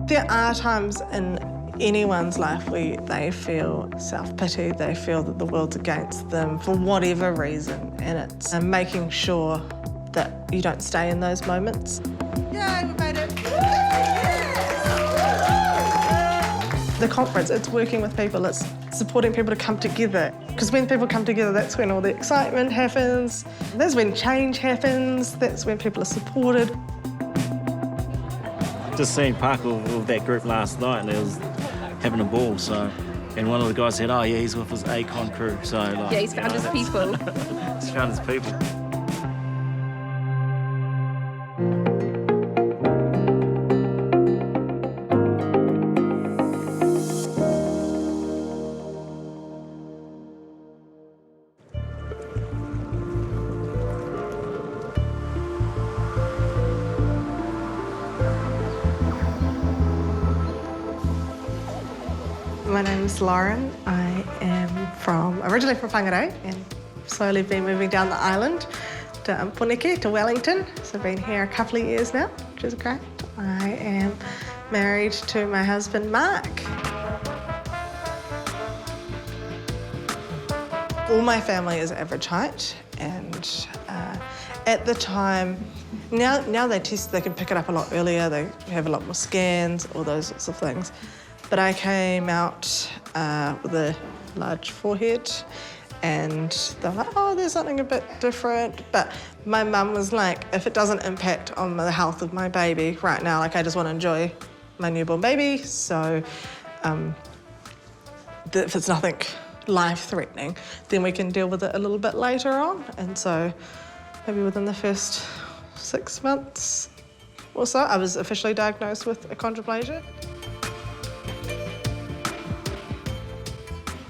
There are times in anyone's life where they feel self-pity, they feel that the world's against them for whatever reason, and it's making sure that you don't stay in those moments. Yay, we made it! The conference, it's working with people, it's supporting people to come together. Because when people come together, that's when all the excitement happens. That's when change happens, that's when people are supported. Just seeing Parker with that group last night, and they was having a ball, so... And one of the guys said, oh, yeah, he's with his Acon crew, so... Like, yeah, he's found his people. He's found his people. My name's Lauren. I am originally from Whangarei and slowly been moving down the island to Puneke, to Wellington. So I've been here a couple of years now, which is great. I am married to my husband, Mark. All my family is average height, and at the time, now they can pick it up a lot earlier, they have a lot more scans, all those sorts of things. But I came out with a large forehead, and they were like, oh, there's something a bit different. But my mum was like, if it doesn't impact on the health of my baby right now, like I just want to enjoy my newborn baby. So if it's nothing life-threatening, then we can deal with it a little bit later on. And so maybe within the first 6 months or so, I was officially diagnosed with achondroplasia.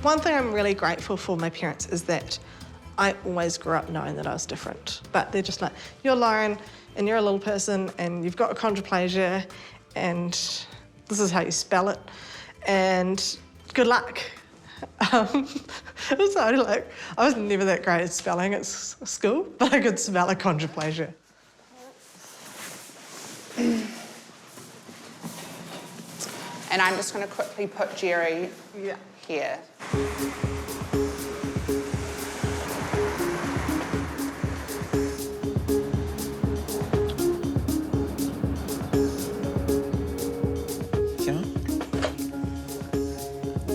One thing I'm really grateful for my parents is that I always grew up knowing that I was different. But they're just like, you're Lauren, and you're a little person, and you've got achondroplasia, and this is how you spell it, and good luck. So I was never that great at spelling at school, but I could spell achondroplasia. And I'm just going to quickly put Jerry here.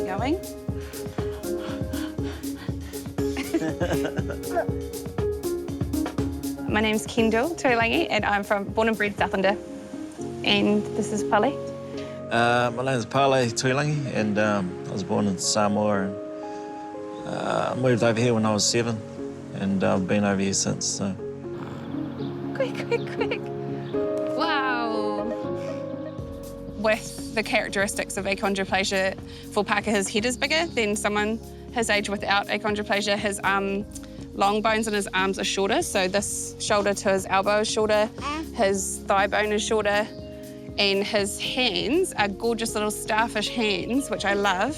Going? My name's Kendall Tuilagi, and I'm born and bred Southlander. And this is Pali. My name's Pale Tuilagi, and I was born in Samoa. And, I moved over here when I was 7, and I've been over here since, so... Quick. Wow. With the characteristics of achondroplasia, for Parker, his head is bigger than someone his age without achondroplasia. His long bones in his arms are shorter, so this shoulder to his elbow is shorter, his thigh bone is shorter, and his hands are gorgeous little starfish hands, which I love.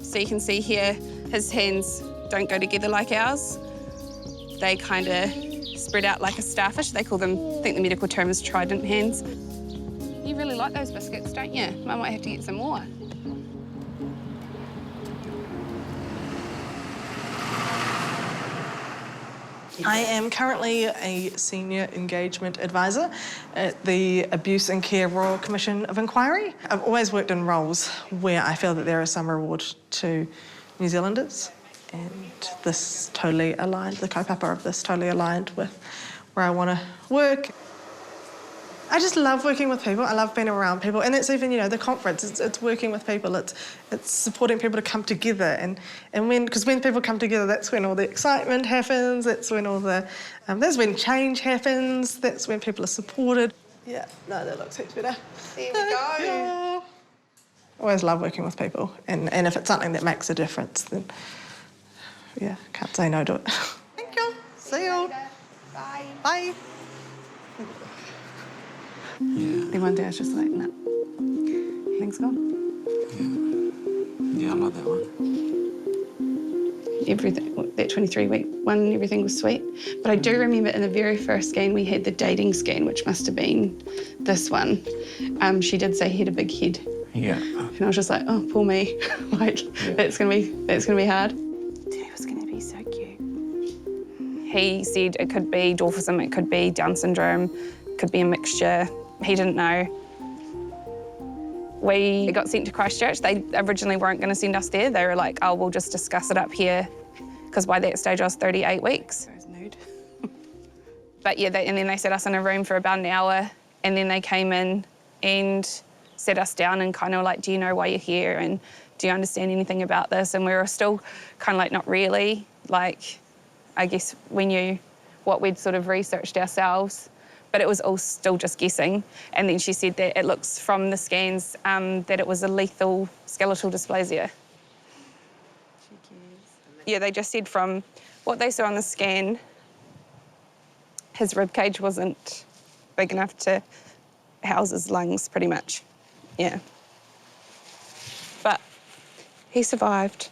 So you can see here, his hands don't go together like ours. They kind of spread out like a starfish. They call them, I think the medical term is trident hands. You really like those biscuits, don't you? I might have to get some more. I am currently a Senior Engagement Advisor at the Abuse and Care Royal Commission of Inquiry. I've always worked in roles where I feel that there is some reward to New Zealanders, and this totally aligned, the kaupapa of this totally aligned with where I want to work. I just love working with people. I love being around people, and it's even, you know, the conference. It's working with people. It's supporting people to come together, and because when people come together, that's when all the excitement happens. That's when all the that's when change happens. That's when people are supported. Yeah, no, that looks heaps better. There we go. Yeah. Always love working with people, and if it's something that makes a difference, then yeah, can't say no to it. Thank you. See you. Bye. Bye. Yeah. Then one day I was just like, no, everything's gone. Yeah, I like that one. everything, that 23-week one, everything was sweet. But I do remember in the very first scan, we had the dating scan, which must have been this one. She did say he had a big head. Yeah. And I was just like, oh, poor me. Like, that's gonna be hard. He was gonna be so cute. He said it could be dwarfism, it could be Down syndrome, it could be a mixture. He didn't know. We got sent to Christchurch. They originally weren't gonna send us there. They were like, oh, we'll just discuss it up here. Because by that stage, I was 38 weeks. I was nude. But yeah, and then they set us in a room for about an hour, and then they came in and set us down and kind of like, do you know why you're here? And do you understand anything about this? And we were still kind of like, not really. Like, I guess we knew what we'd sort of researched ourselves, but it was all still just guessing. And then she said that it looks from the scans that it was a lethal skeletal dysplasia. Yeah, they just said from what they saw on the scan, his rib cage wasn't big enough to house his lungs, pretty much. Yeah. But he survived.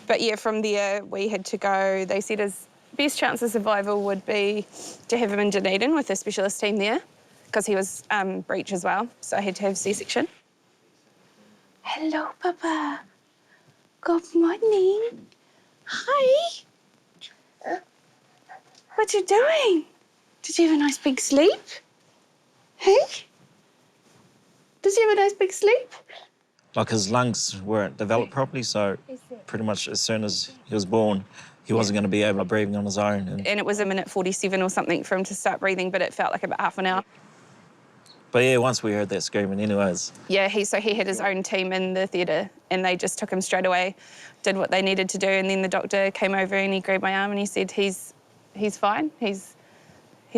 But yeah, from there we had to go. They said his best chance of survival would be to have him in Dunedin with a specialist team there, because he was breech as well, so I had to have C-section. Hello, Papa. Good morning. Hi. What you doing? Did you have a nice big sleep? Hey? Did you have a nice big sleep? Like his lungs weren't developed properly, so pretty much as soon as he was born, he wasn't going to be able to breathe on his own. And it was a minute 47 or something for him to start breathing, but it felt like about half an hour. But yeah, once we heard that screaming anyways. Yeah, so he had his own team in the theatre, and they just took him straight away, did what they needed to do, and then the doctor came over and he grabbed my arm and he said, he's fine, he's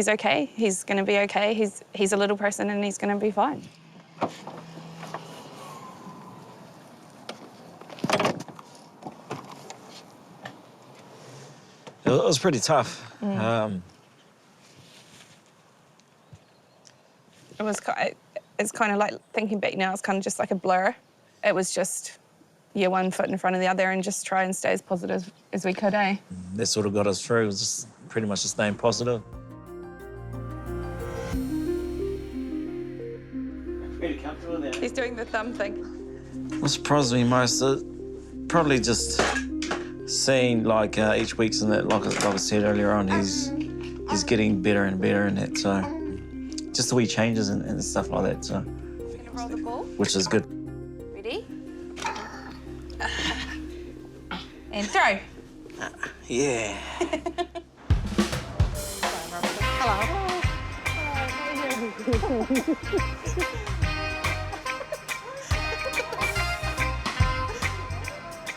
okay, he's going to be okay, he's a little person and he's going to be fine. It was pretty tough. It's kind of like, thinking back now, it's kind of just like a blur. It was just, yeah, one foot in front of the other and just try and stay as positive as we could, eh? That sort of got us through, was just pretty much just staying positive. Pretty comfortable there. He's doing the thumb thing. What surprised me most, probably just seeing like each week's in that, like I said earlier on, he's getting better and better in that, so just the wee changes and stuff like that, so. Gonna roll the ball. Which is good. Ready? And throw. Yeah.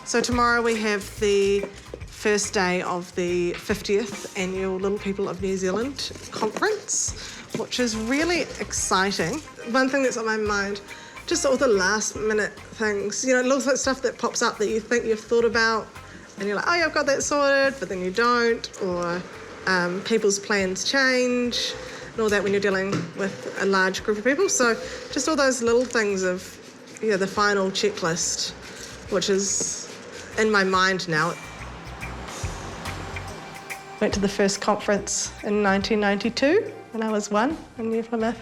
So tomorrow we have the first day of the 50th annual Little People of New Zealand conference, which is really exciting. One thing that's on my mind, just all the last minute things, you know, lots of stuff that pops up that you think you've thought about and you're like, oh yeah, I've got that sorted, but then you don't, or people's plans change and all that when you're dealing with a large group of people. So just all those little things of, yeah, the final checklist, which is in my mind now. Went to the first conference in 1992 when I was 1 in New Plymouth,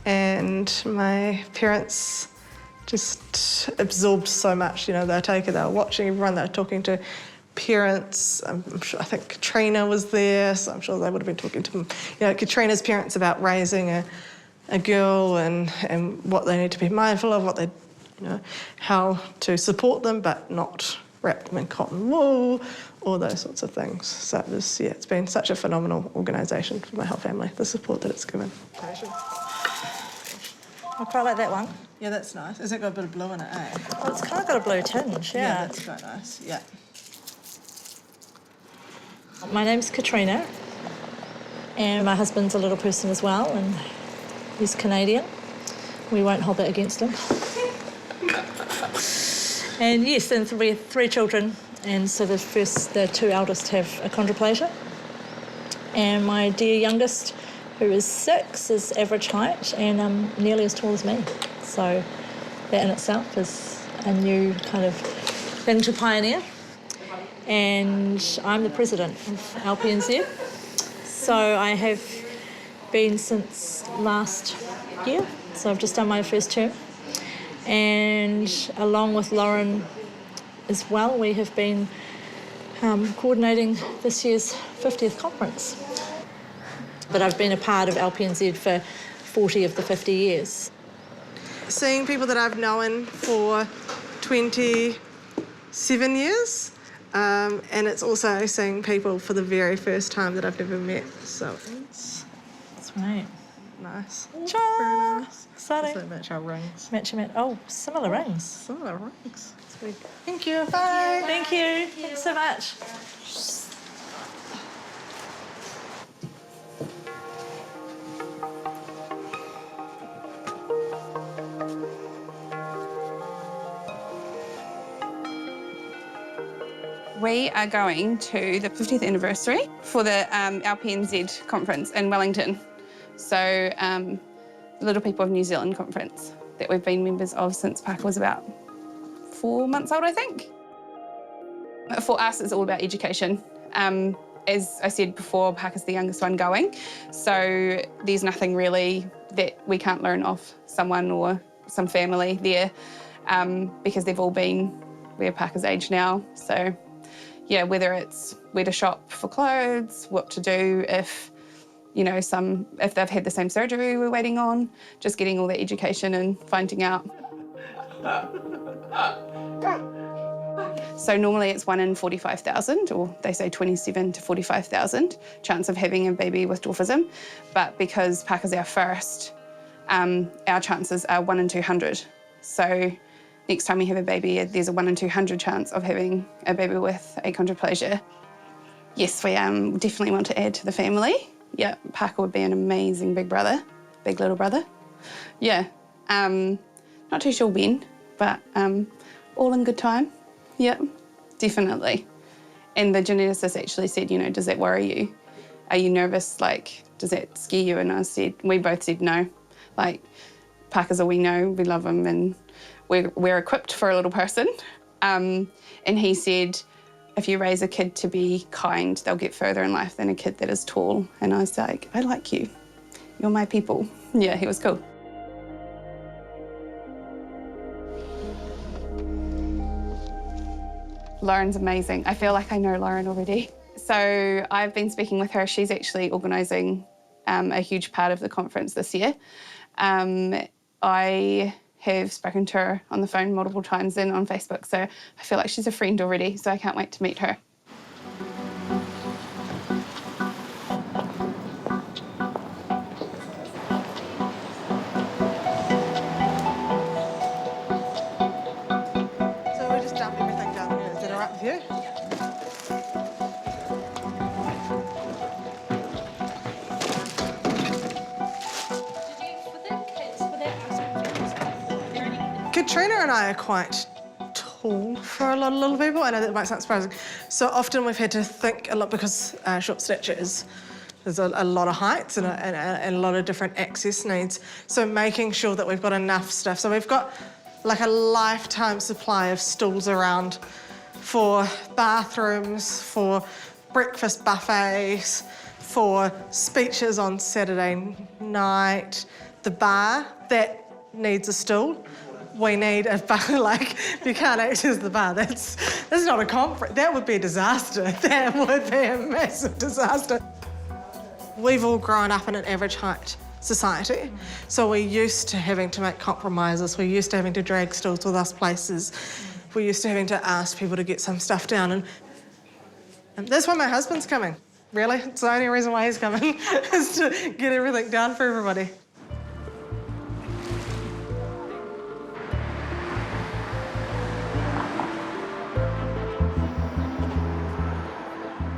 and my parents just absorbed so much. You know, they were watching everyone, they were talking to parents. I'm sure, I think Katrina was there, so I'm sure they would have been talking to, you know, Katrina's parents about raising a girl and what they need to be mindful of, what they, you know, how to support them but not wrap them in cotton wool, all those sorts of things. So it was, yeah, it's been such a phenomenal organisation for my whole family, the support that it's given. I quite like that one. Yeah, that's nice. Has it got a bit of blue in it, eh? Well, it's kind of got a blue tinge, yeah. That's quite nice, yeah. My name's Katrina, and my husband's a little person as well, and he's Canadian. We won't hold that against him. And yes, and we have 3 children, and so the 2 eldest have achondroplasia. And my dear youngest, who is 6, is average height and nearly as tall as me. So that in itself is a new kind of thing to pioneer. and I'm the president of LPNZ. So I have been since last year, so I've just done my first term. And along with Lauren as well, we have been coordinating this year's 50th conference. But I've been a part of LPNZ for 40 of the 50 years. Seeing people that I've known for 27 years, and it's also seeing people for the very first time that I've never met, so it's That's right. nice. Ciao. Very nice. Exciting. Does that match our rings? Match. Oh, similar rings. Similar rings. Sweet. Thank you. Bye. Thank you. Thanks so much. We are going to the 50th anniversary for the LPNZ conference in Wellington. So, the Little People of New Zealand conference that we've been members of since Parker was about 4 months old, I think. For us, it's all about education. As I said before, Parker's the youngest one going, so there's nothing really that we can't learn off someone or some family there, because they've all been, we're Parker's age now, so yeah, whether it's where to shop for clothes, what to do if, you know, if they've had the same surgery we're waiting on, just getting all the education and finding out. So normally it's 1 in 45,000, or they say 27 to 45,000 chance of having a baby with dwarfism. But because Parker's our first, our chances are 1 in 200. So next time we have a baby, there's a 1 in 200 chance of having a baby with achondroplasia. Yes, we definitely want to add to the family. Yeah, Parker would be an amazing big brother, big little brother. Yeah, not too sure when, but all in good time. Yeah, definitely. And the geneticist actually said, you know, does that worry you? Are you nervous? Like, does that scare you? And we both said no. Like, Parker's all we know, we love him, and we're equipped for a little person. And he said, if you raise a kid to be kind, they'll get further in life than a kid that is tall. And I was like, I like you. You're my people. Yeah, he was cool. Lauren's amazing. I feel like I know Lauren already. So I've been speaking with her. She's actually organising a huge part of the conference this year. I have spoken to her on the phone multiple times and on Facebook, so I feel like she's a friend already, so I can't wait to meet her. So we'll just dump everything down here. Is that all right with you? Katrina and I are quite tall for a lot of little people. I know that might sound surprising. So often we've had to think a lot because short stature there's a lot of heights and a lot of different access needs. So making sure that we've got enough stuff. So we've got like a lifetime supply of stools around for bathrooms, for breakfast buffets, for speeches on Saturday night. The bar, that needs a stool. We need a bar, like, you can't access the bar. That's not a conference. That would be a disaster. That would be a massive disaster. We've all grown up in an average height society, so we're used to having to make compromises. We're used to having to drag stools with us places. We're used to having to ask people to get some stuff down, and that's why my husband's coming. Really, it's the only reason why he's coming, is to get everything down for everybody.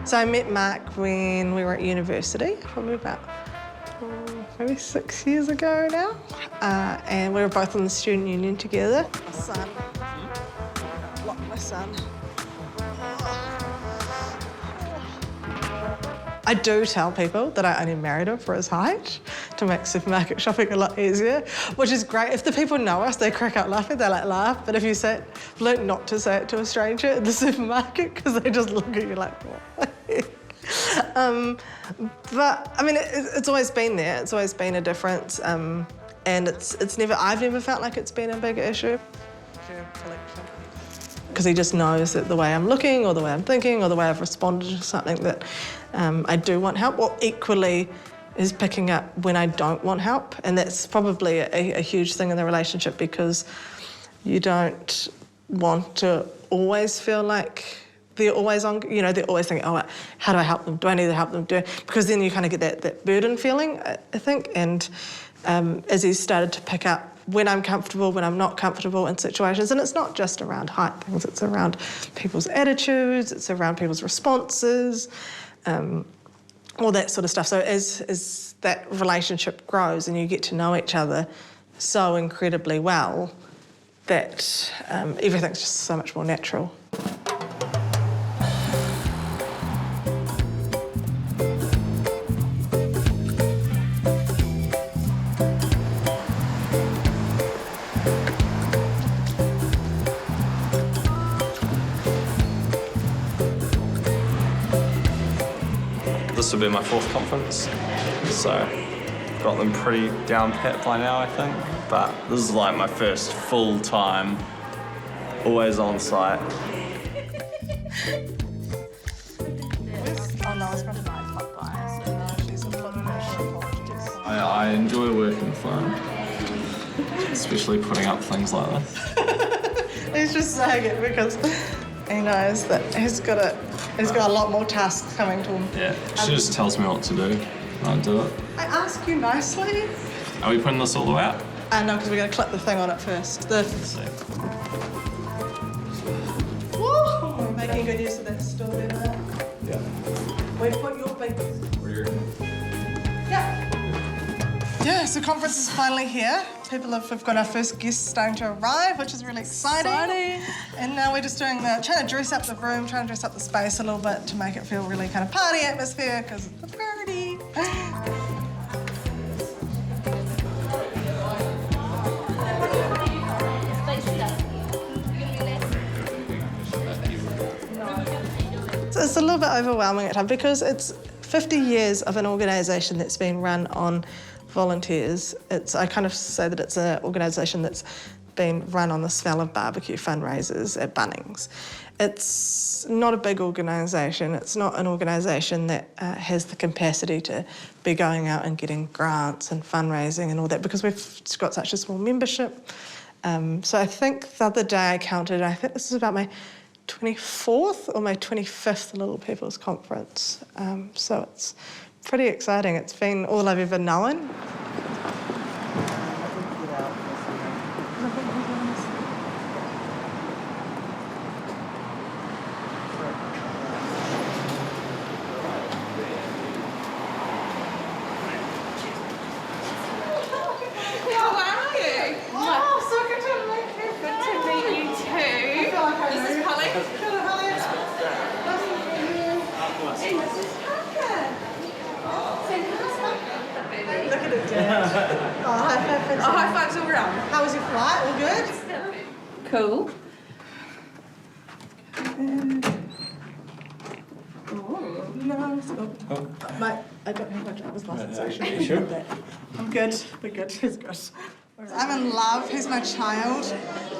So I met Mark when we were at university, probably about maybe 6 years ago now. And we were both in the student union together. My son, my son. I do tell people that I only married him for his height. to make supermarket shopping a lot easier, which is great. If the people know us, they crack out laughing, they like laugh. But if you learn not to say it to a stranger in the supermarket because they just look at you like, what? But I mean, it's always been there. It's always been a difference, and I've never felt like it's been a big issue. Because he just knows that the way I'm looking or the way I'm thinking or the way I've responded to something that I do want help, or equally is picking up when I don't want help. And that's probably a huge thing in the relationship, because you don't want to always feel like they're always on, they're always thinking, oh, how do I help them? Do I need to help them? Because then you kind of get that burden feeling, I think. And as he's started to pick up when I'm comfortable, when I'm not comfortable in situations. And it's not just around height things, it's around people's attitudes, it's around people's responses, all that sort of stuff. So as that relationship grows and you get to know each other so incredibly well, that everything's just so much more natural. This will be my 4th conference, so got them pretty down pat by now, I think. But this is like my first full time, always on site. I enjoy working for him, especially putting up things like this. He's just saying it because he knows that he's got a lot more tasks coming to him. Yeah, she just tells me what to do, and I do it. I ask you nicely. Are we putting this all the way out? No, because we're going to clip the thing on it first. Let's see. Woo! Making good use of that stool there. Yeah. Where do you put your big... Yeah. Yeah, so conference is finally here. We've got our first guests starting to arrive, which is really exciting. And now we're just trying to dress up the room, trying to dress up the space a little bit to make it feel really kind of party atmosphere, because it's a party. So it's a little bit overwhelming at times because it's 50 years of an organisation that's been run on volunteers. I kind of say that it's an organisation that's been run on the smell of barbecue fundraisers at Bunnings. It's not a big organisation. It's not an organisation that has the capacity to be going out and getting grants and fundraising and all that, because we've got such a small membership. So I think the other day I counted, I think this is about my 24th or my 25th Little People's Conference. So it's pretty exciting. It's been all I've ever known. High fives all round. How was your flight? All good? Cool. Mate, I don't have my driver's license, so I should be sure. I'm good. We're good. He's good. I'm in love. He's my child.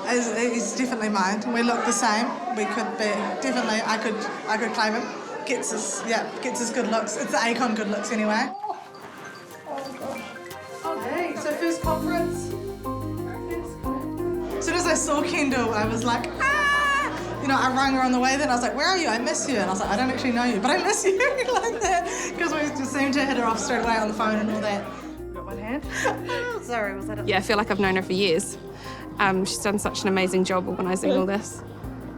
He's definitely mine. We look the same. We could be definitely. I could claim him. Gets his good looks. It's the Acon good looks anyway. Hey, so first conference. As soon as I saw Kendall, I was like, ah! You know, I rang her on the way then. I was like, where are you? I miss you. And I was like, I don't actually know you, but I miss you, like that. Because we just seemed to hit her off straight away on the phone and all that. Got one hand. Oh, sorry, was that it? Yeah, I feel like I've known her for years. She's done such an amazing job organising all this.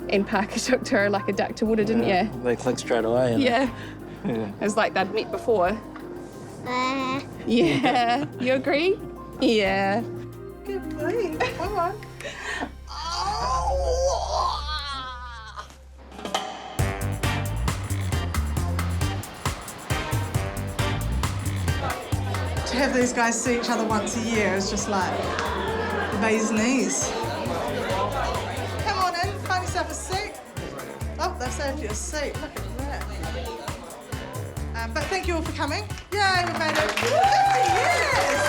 And Parker took to her like a duck to water, didn't you? They click straight away. Yeah. It was like they'd met before. Yeah. You agree? Yeah. Good boy. Come on. To have these guys see each other once a year is just like the bee's knees. Come on in, find yourself a seat. Oh, they've saved you a seat. Look at that. But thank you all for coming. Yay, we made it. 50 years!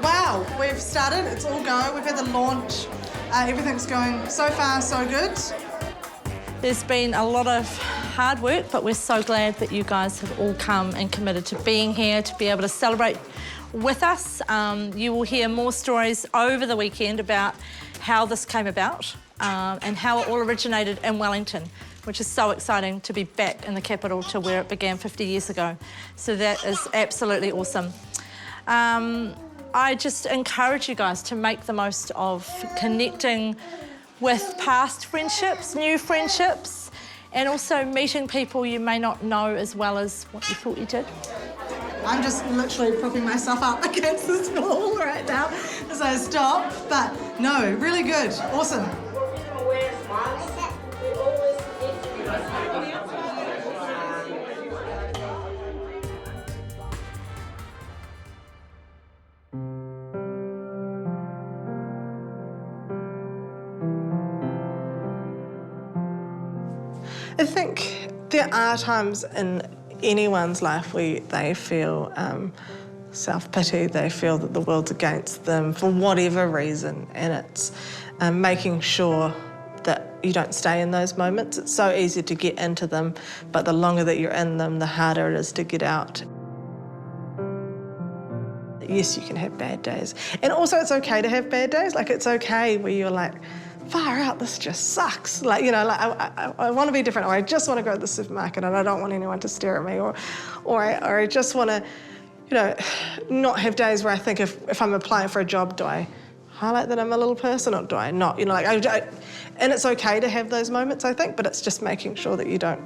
Wow, we've started. It's all go. We've had the launch. Everything's going so far, so good. There's been a lot of hard work, but we're so glad that you guys have all come and committed to being here, to be able to celebrate with us. You will hear more stories over the weekend about how this came about and how it all originated in Wellington, which is so exciting to be back in the capital to where it began 50 years ago. So that is absolutely awesome. I just encourage you guys to make the most of connecting with past friendships, new friendships, and also meeting people you may not know as well as what you thought you did. I'm just literally propping myself up against this wall right now as I stop. But no, really good, awesome. I think there are times in anyone's life where they feel self-pity, they feel that the world's against them for whatever reason, and it's making sure that you don't stay in those moments. It's so easy to get into them, but the longer that you're in them, the harder it is to get out. Yes, you can have bad days. And also it's okay to have bad days. Like, it's okay where you're like, far out, this just sucks. Like, you know, like I want to be different, or I just want to go to the supermarket and I don't want anyone to stare at me, or I just want to, you know, not have days where I think if I'm applying for a job, do I highlight that I'm a little person or do I not? You know, like, and it's okay to have those moments, I think, but it's just making sure that you don't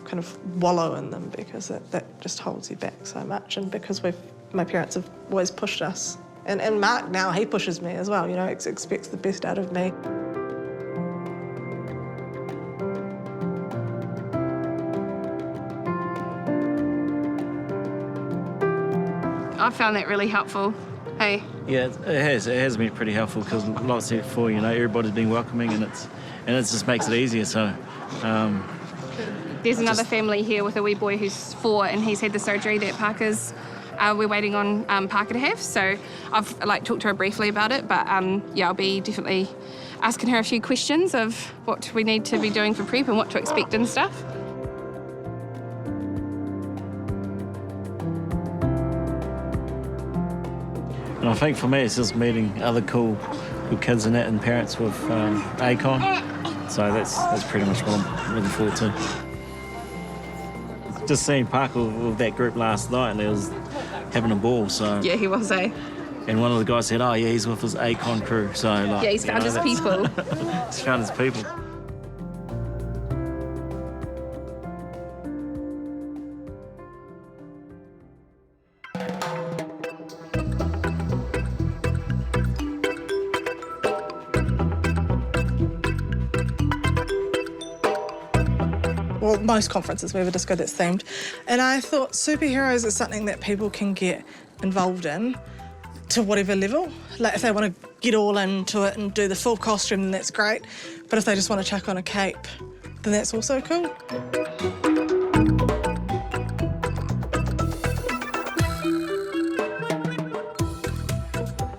kind of wallow in them, because that just holds you back so much. And because my parents have always pushed us. And Mark now, he pushes me as well, you know, expects the best out of me. I've found that really helpful. Hey. Yeah, it has been pretty helpful, because like I said before, you know, everybody's been welcoming, and it just makes it easier. So there's another family here with a wee boy who's 4, and he's had the surgery that Parker's we're waiting on Parker to have. So I've talked to her briefly about it, but yeah, I'll be definitely asking her a few questions of what we need to be doing for prep and what to expect and stuff. And I think for me, it's just meeting other cool kids and that, and parents with ACON. So that's pretty much what I'm looking forward to. Just seeing Parker with that group last night, and they was having a ball. So Yeah, he was, eh? And one of the guys said, "Oh yeah, he's with his ACON crew." So like, Yeah, he's found his people. He's found his people. Well, most conferences we have a disco that's themed. And I thought superheroes is something that people can get involved in to whatever level. Like, if they want to get all into it and do the full costume, then that's great. But if they just want to chuck on a cape, then that's also cool.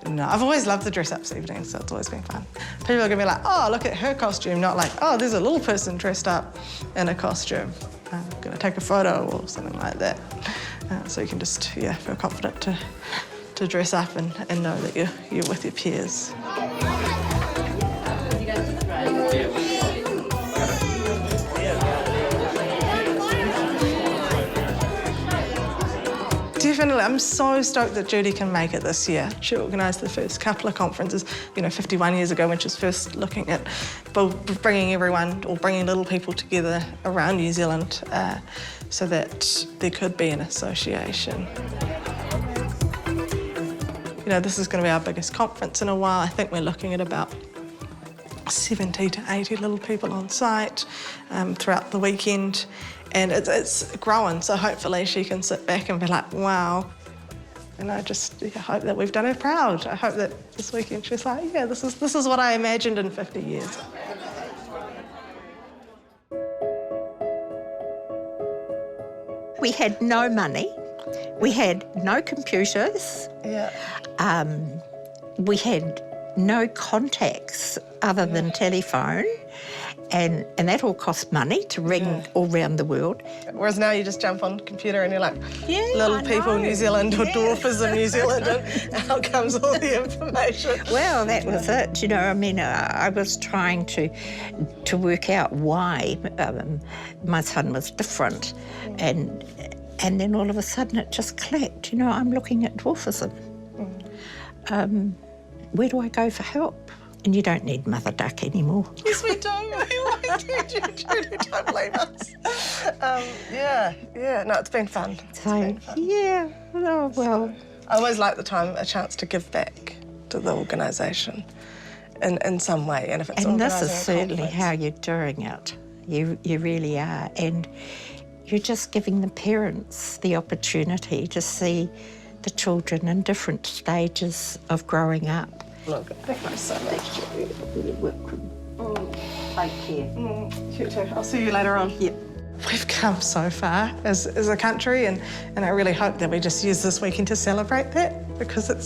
No, I've always loved the dress-ups evenings, so it's always been fun. People are going to be like, oh, look at her costume, not like, oh, there's a little person dressed up in a costume. I'm going to take a photo or something like that. So you can just, feel confident to dress up and know that you're with your peers. Definitely, I'm so stoked that Judy can make it this year. She organised the first couple of conferences, 51 years ago when she was first looking at bringing everyone, or bringing little people together around New Zealand so that there could be an association. This is going to be our biggest conference in a while. I think we're looking at about 70 to 80 little people on site throughout the weekend, and it's growing, so hopefully she can sit back and be like, wow. And I just hope that we've done her proud. I hope that this weekend she's like, yeah, this is what I imagined in 50 years. We had no money, we had no computers, we had no contacts other than telephone, and that all cost money to ring all around the world. Whereas now you just jump on the computer and you're like, Yeah, Little I People know. New Zealand or Dwarfism New Zealand, and out comes all the information. Well, that was it, you know. I mean, I was trying to work out why my son was different, and then all of a sudden it just clicked. You know, I'm looking at dwarfism. Where do I go for help? And you don't need Mother Duck anymore. Yes, we do. You truly don't blame us. No, it's been fun. So, yeah, oh, well. I always like the time, a chance to give back to the organisation in some way. And if it's And this is organising a certainly conference. how you're doing it. You really are. And you're just giving the parents the opportunity to see the children in different stages of growing up. Look, thank you so much. You're welcome. Take care. You too. I'll see you later on. Yep. We've come so far as a country, and I really hope that we just use this weekend to celebrate that, because it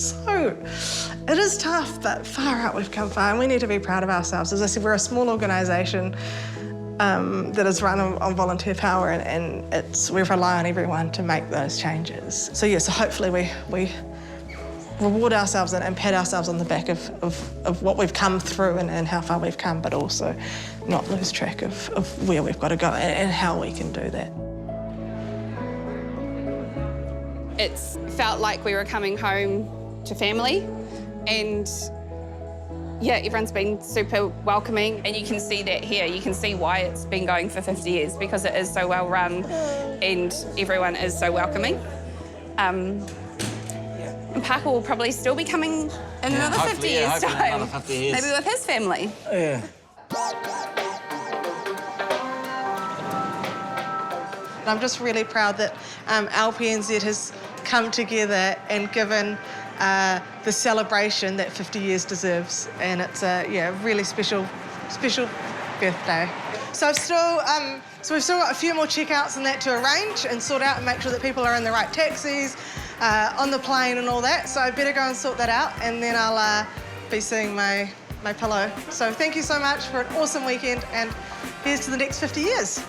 is tough, but far out we've come far, and we need to be proud of ourselves. As I said, we're a small organisation that is run on volunteer power, and we rely on everyone to make those changes. So yeah, so hopefully we reward ourselves and pat ourselves on the back of what we've come through and how far we've come, but also not lose track of where we've got to go and how we can do that. It's felt like we were coming home to family, and yeah, everyone's been super welcoming, and you can see that here. You can see why it's been going for 50 years, because it is so well run and everyone is so welcoming. And Parker will probably still be coming in another 50 years' time. Another 50 years. Maybe with his family. Yeah. I'm just really proud that LPNZ has come together and given the celebration that 50 years deserves, and it's a really special birthday. So we've still got a few more checkouts and that to arrange and sort out and make sure that people are in the right taxis, on the plane and all that. So I better go and sort that out, and then I'll be seeing my pillow. So thank you so much for an awesome weekend, and here's to the next 50 years.